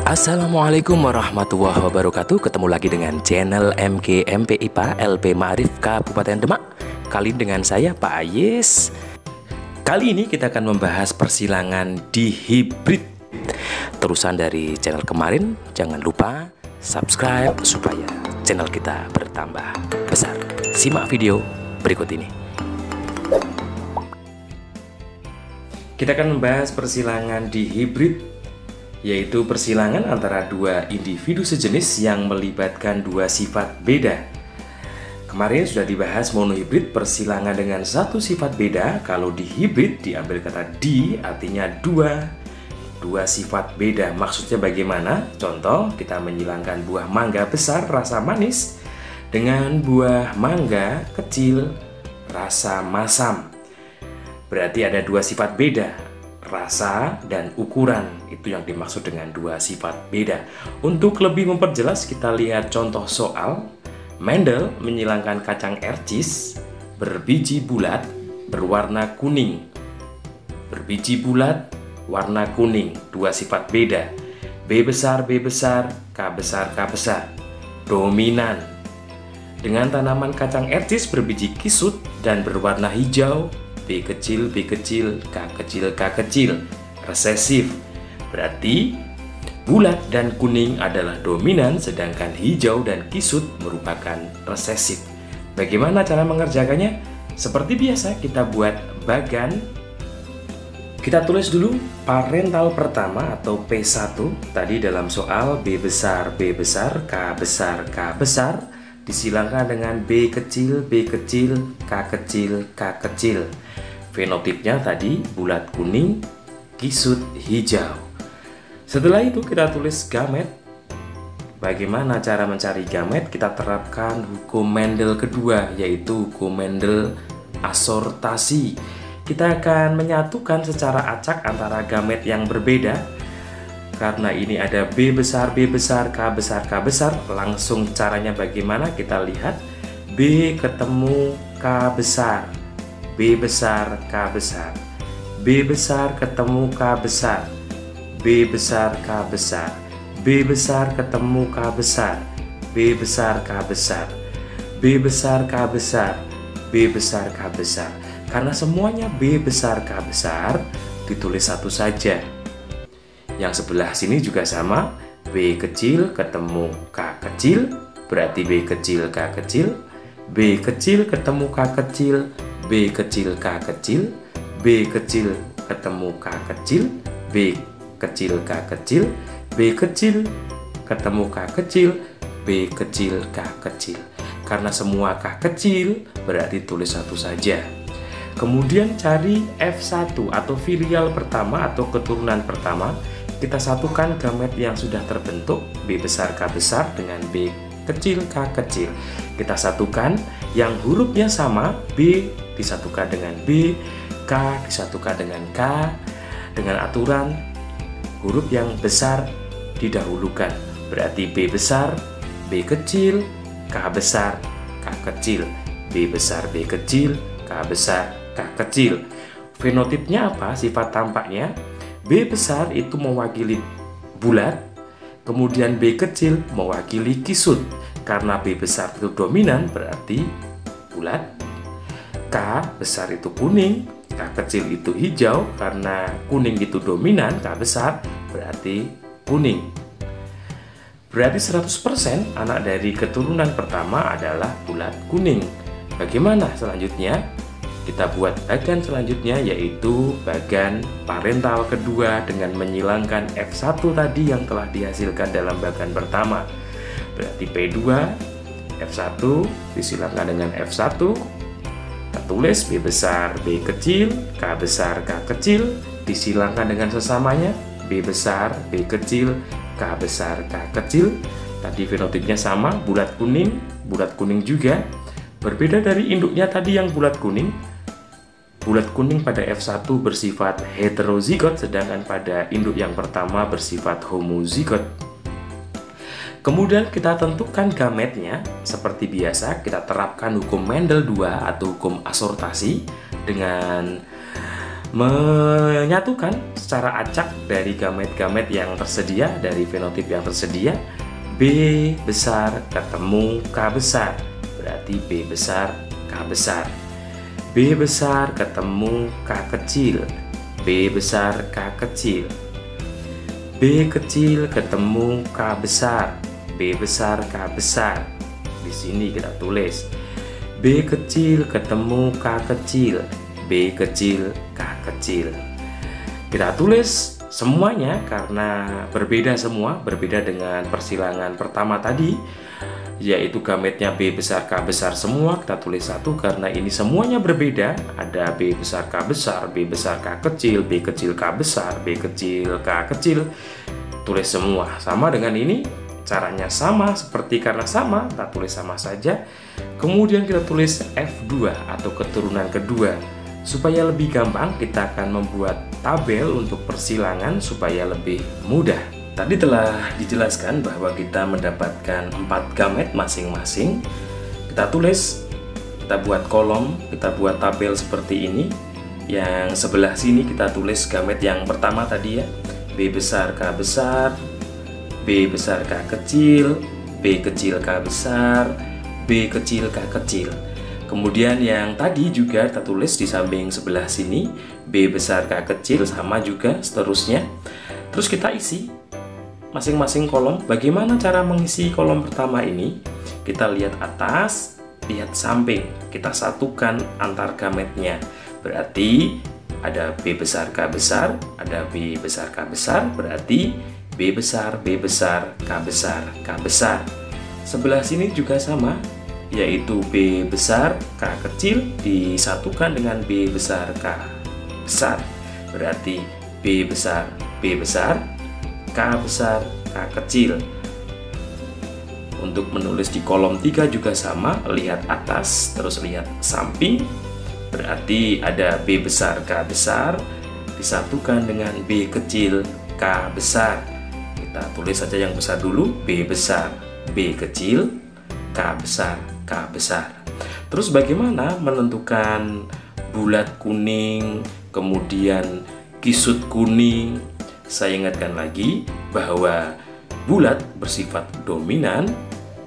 Assalamualaikum warahmatullahi wabarakatuh. Ketemu lagi dengan channel MG MP IPA LP Ma'arif Kabupaten Demak. Kali ini dengan saya Pak Ayes. Kali ini kita akan membahas persilangan di hibrid. Terusan dari channel kemarin. Jangan lupa subscribe supaya channel kita bertambah besar. Simak video berikut ini. Kita akan membahas persilangan di hibrid, yaitu persilangan antara dua individu sejenis yang melibatkan dua sifat beda. Kemarin sudah dibahas monohibrid, persilangan dengan satu sifat beda. Kalau di hibrid diambil kata di, artinya dua sifat beda. Maksudnya bagaimana? Contoh, kita menyilangkan buah mangga besar rasa manis dengan buah mangga kecil rasa masam. Berarti ada dua sifat beda, rasa dan ukuran. Itu yang dimaksud dengan dua sifat beda. Untuk lebih memperjelas, kita lihat contoh soal. Mendel menyilangkan kacang ercis berbiji bulat berwarna kuning. Berbiji bulat, warna kuning, dua sifat beda. B besar, K besar, K besar. Dominan. Dengan tanaman kacang ercis berbiji kisut dan berwarna hijau, B kecil, K kecil, K kecil. Resesif. Berarti bulat dan kuning adalah dominan, sedangkan hijau dan kisut merupakan resesif. Bagaimana cara mengerjakannya? Seperti biasa, kita buat bagan. Kita tulis dulu parental pertama atau P1. Tadi dalam soal B besar, K besar, K besar. Disilangkan dengan B kecil, K kecil, K kecil. Fenotipnya tadi bulat kuning, kisut hijau. Setelah itu kita tulis gamet. Bagaimana cara mencari gamet? Kita terapkan hukum Mendel kedua, yaitu hukum Mendel asortasi. Kita akan menyatukan secara acak antara gamet yang berbeda. Karena ini ada B besar, K besar, K besar. Langsung caranya bagaimana? Kita lihat B ketemu K besar, B besar, K besar. B besar ketemu K besar, B besar, K besar. B besar ketemu K besar, B besar, K besar. B besar, K besar, B besar, K besar. Karena semuanya B besar, K besar, ditulis satu saja. Yang sebelah sini juga sama, B kecil ketemu K kecil, berarti B kecil, K kecil. B kecil ketemu K kecil, B kecil, K kecil. B kecil ketemu K kecil, B kecil, K kecil. B kecil ketemu K kecil, B kecil, K kecil. Karena semua K kecil, berarti tulis satu saja. Kemudian cari F1 atau filial pertama atau keturunan pertama. Kita satukan gamet yang sudah terbentuk, B besar, K besar dengan B kecil, K kecil. Kita satukan yang hurufnya sama, B disatukan dengan B, K disatukan dengan K, dengan aturan huruf yang besar didahulukan. Berarti B besar, B kecil, K besar, K kecil. B besar, B kecil, K besar, K kecil. Fenotipnya apa? Sifat tampaknya B besar itu mewakili bulat, kemudian B kecil mewakili kisut. Karena B besar itu dominan, berarti bulat. K besar itu kuning, K kecil itu hijau. Karena kuning itu dominan, K besar berarti kuning. Berarti 100% anak dari keturunan pertama adalah bulat kuning. Bagaimana selanjutnya? Kita buat bagan selanjutnya, yaitu bagan parental kedua dengan menyilangkan F1 tadi yang telah dihasilkan dalam bagan pertama. Berarti P2, F1 disilangkan dengan F1. Kita tulis B besar, B kecil, K besar, K kecil. Disilangkan dengan sesamanya, B besar, B kecil, K besar, K kecil. Tadi fenotipnya sama, bulat kuning juga. Berbeda dari induknya tadi yang bulat kuning. Bulat kuning pada F1 bersifat heterozigot, sedangkan pada induk yang pertama bersifat homozigot. Kemudian kita tentukan gametnya. Seperti biasa, kita terapkan hukum Mendel 2 atau hukum asortasi dengan menyatukan secara acak dari gamet-gamet yang tersedia, dari fenotip yang tersedia. B besar ketemu K besar, berarti B besar K besar. B besar ketemu K kecil, B besar K kecil. B kecil ketemu K besar, B besar K besar. Di sini kita tulis B kecil ketemu K kecil, B kecil K kecil. Kita tulis semuanya karena berbeda semua, berbeda dengan persilangan pertama tadi, yaitu gametnya B besar K besar semua. Kita tulis satu karena ini semuanya berbeda. Ada B besar K besar, B besar K kecil, B kecil K besar, B kecil K kecil. Tulis semua. Sama dengan ini, caranya sama seperti karena sama, kita tulis sama saja. Kemudian kita tulis F2 atau keturunan kedua. Supaya lebih gampang, kita akan membuat tabel untuk persilangan supaya lebih mudah. Tadi telah dijelaskan bahwa kita mendapatkan 4 gamet masing-masing. Kita tulis, kita buat kolom, kita buat tabel seperti ini. Yang sebelah sini kita tulis gamet yang pertama tadi ya, B besar K besar, B besar K kecil, B kecil K besar, B kecil K kecil. Kemudian yang tadi juga kita tulis di samping sebelah sini, B besar K kecil, sama juga seterusnya. Terus kita isi masing-masing kolom. Bagaimana cara mengisi kolom pertama ini? Kita lihat atas, lihat samping, kita satukan antar gametnya. Berarti ada B besar K besar, ada B besar K besar, berarti B besar K besar, K besar. Sebelah sini juga sama, yaitu B besar K kecil disatukan dengan B besar K besar, berarti B besar K besar, K kecil. Untuk menulis di kolom 3 juga sama, lihat atas terus lihat samping, berarti ada B besar K besar disatukan dengan B kecil K besar. Kita tulis saja yang besar dulu, B besar, B kecil, K besar, K besar. Terus bagaimana menentukan bulat kuning, kemudian kisut kuning? Saya ingatkan lagi bahwa bulat bersifat dominan,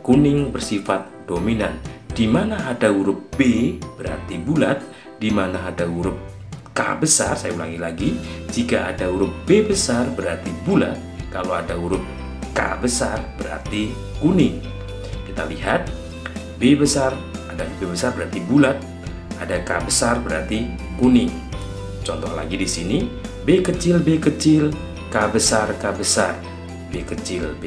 kuning bersifat dominan. Di mana ada huruf B berarti bulat, di mana ada huruf K besar, saya ulangi lagi, jika ada huruf B besar berarti bulat, kalau ada huruf K besar berarti kuning. Kita lihat B besar, ada B besar berarti bulat, ada K besar berarti kuning. Contoh lagi di sini, B kecil, K besar, K besar, B kecil,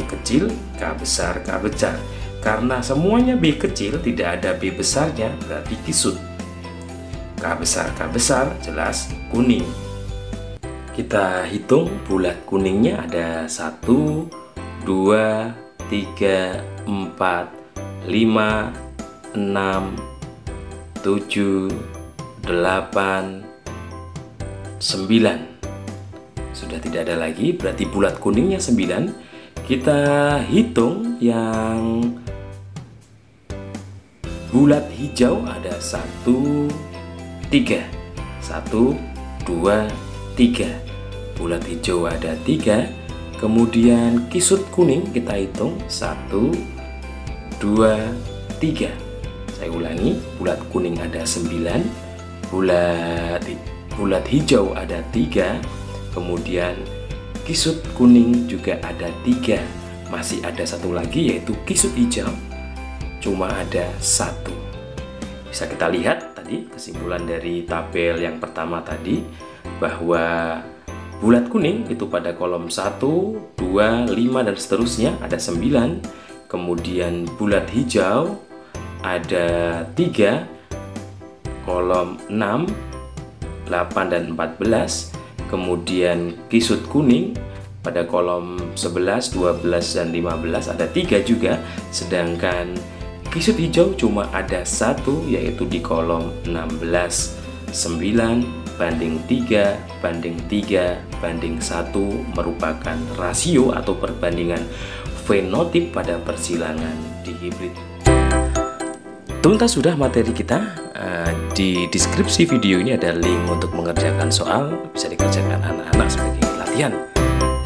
K besar, K besar. Karena semuanya B kecil, tidak ada B besarnya, berarti kisut. K besar, jelas kuning. Kita hitung bulat kuningnya ada 1, 2, 3, 4, 5, 6, 7, 8, 9. Sudah tidak ada lagi, berarti bulat kuningnya 9. Kita hitung yang bulat hijau ada 1, 3. 1, 2, 3. Bulat hijau ada 3. Kemudian kisut kuning kita hitung 1, 2, 3. Saya ulangi, bulat kuning ada 9, bulat hijau ada 3, kemudian kisut kuning juga ada 3. Masih ada satu lagi yaitu kisut hijau, cuma ada 1. Bisa kita lihat tadi kesimpulan dari tabel yang pertama tadi bahwa bulat kuning itu pada kolom 1, 2, 5 dan seterusnya ada 9. Kemudian bulat hijau ada 3, kolom 6, 8 dan 14. Kemudian kisut kuning pada kolom 11, 12 dan 15 ada 3 juga. Sedangkan kisut hijau cuma ada 1, yaitu di kolom 16. 9 banding 3 banding 3 banding 1 merupakan rasio atau perbandingan fenotip pada persilangan dihibrid. Tuntas sudah materi kita. Di deskripsi video ini ada link untuk mengerjakan soal, bisa dikerjakan anak-anak sebagai latihan.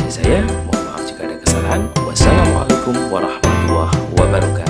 Dari saya, mohon maaf jika ada kesalahan. Wassalamualaikum warahmatullahi wabarakatuh.